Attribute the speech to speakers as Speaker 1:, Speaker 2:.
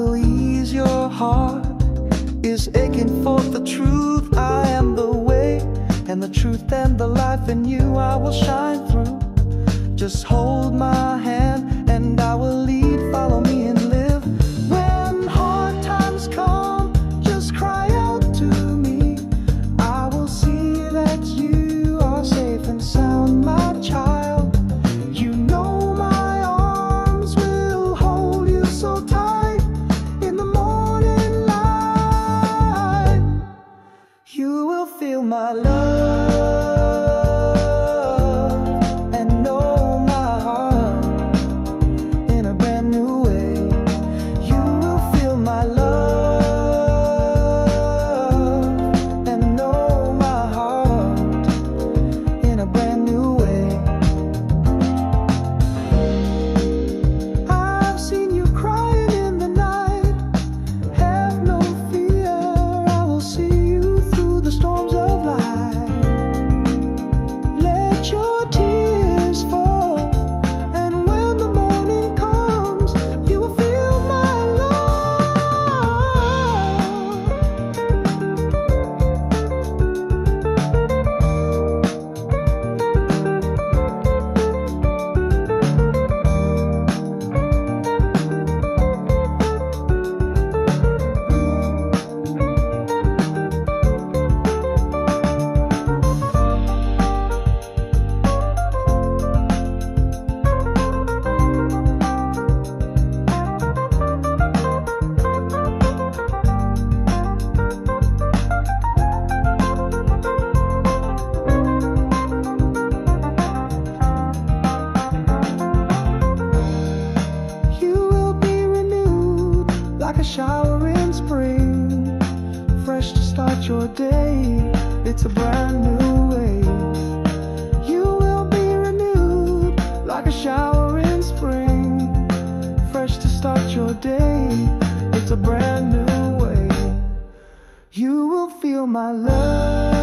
Speaker 1: will ease your heart, is aching for the truth. I am the way and the truth and the life, in you I will shine through. Just hold my hand and I will lead, follow me and live. When hard times come, just cry out to me. I will see that you are safe and sound, my child. You know my arms will hold you so tight. In the morning light, you will feel my love. A shower in spring, fresh to start your day. It's a brand new way. You will be renewed like a shower in spring, fresh to start your day. It's a brand new way. You will feel my love.